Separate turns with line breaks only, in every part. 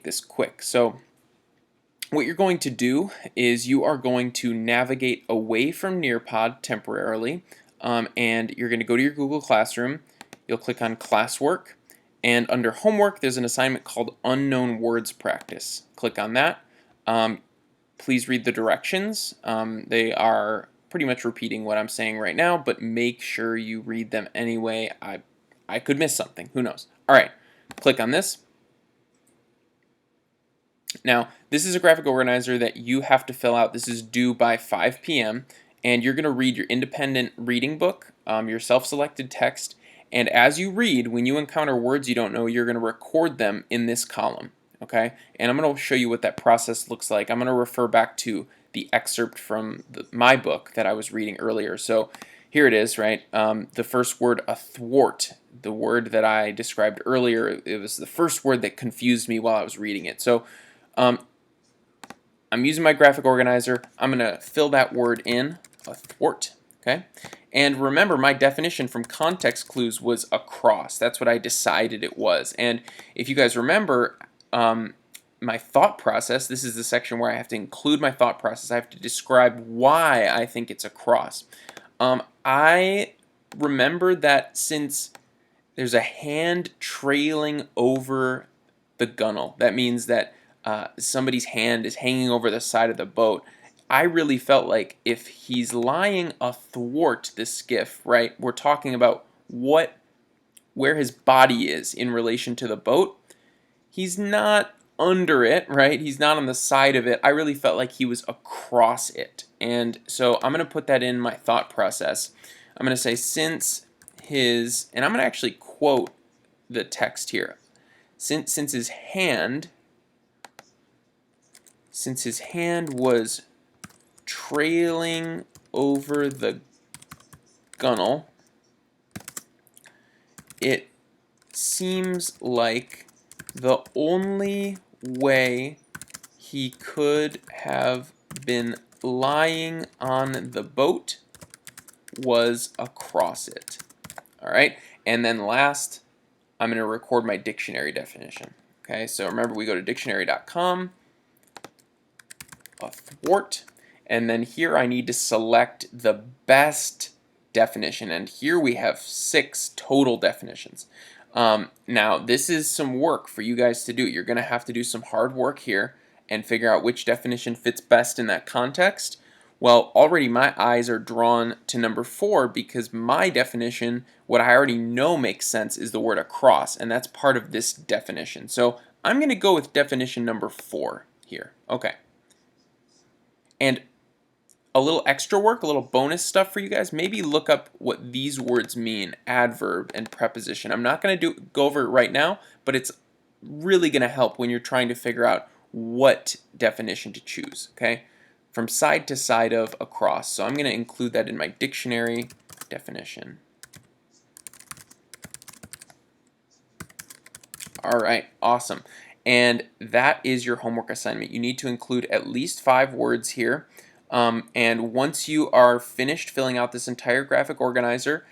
this quick. So what you're going to do is you are going to navigate away from Nearpod temporarily, and you're going to go to your Google Classroom. You'll click on Classwork, and under Homework there's an assignment called Unknown Words Practice. Click on that. Please read the directions. They are pretty much repeating what I'm saying right now, but make sure you read them anyway. I could miss something. Who knows? All right, click on this. Now, this is a graphic organizer that you have to fill out. This is due by 5 p.m. and you're going to read your independent reading book, your self-selected text, and as you read, when you encounter words you don't know, you're going to record them in this column, okay? And I'm going to show you what that process looks like. I'm going to refer back to the excerpt from my book that I was reading earlier. So here it is, right? The first word, athwart, the word that I described earlier, it was the first word that confused me while I was reading it. So I'm using my graphic organizer. I'm going to fill that word in, athwart, okay? And remember, my definition from context clues was across. That's what I decided it was. And if you guys remember, my thought process, this is the section where I have to include my thought process. I have to describe why I think it's across. I remember that since there's a hand trailing over the gunnel, that means that somebody's hand is hanging over the side of the boat. I really felt like if he's lying athwart the skiff, right, we're talking about where his body is in relation to the boat. He's not under it, right? He's not on the side of it. I really felt like he was across it. And so I'm going to put that in my thought process. I'm going to say since his, and I'm going to actually quote the text here. Since his hand was trailing over the gunnel, it seems like the only way he could have been lying on the boat was across it. All right, and then last, I'm going to record my dictionary definition. Okay, so remember, we go to dictionary.com, athwart, and then here I need to select the best definition, and here we have 6 total definitions. Now, this is some work for you guys to do. You're going to have to do some hard work here and figure out which definition fits best in that context. Well, already my eyes are drawn to number 4 because my definition, what I already know makes sense, is the word across, and that's part of this definition. So I'm going to go with definition number 4 here. Okay. And a little extra work, a little bonus stuff for you guys, maybe look up what these words mean, adverb and preposition. I'm not going to go over it right now, but it's really going to help when you're trying to figure out what definition to choose, okay? From side to side of across. So I'm going to include that in my dictionary definition. All right, awesome. And that is your homework assignment. You need to include at least 5 words here. And once you are finished filling out this entire graphic organizer,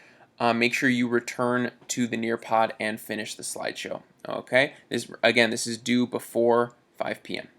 make sure you return to the Nearpod and finish the slideshow. Okay? This is due before 5 p.m.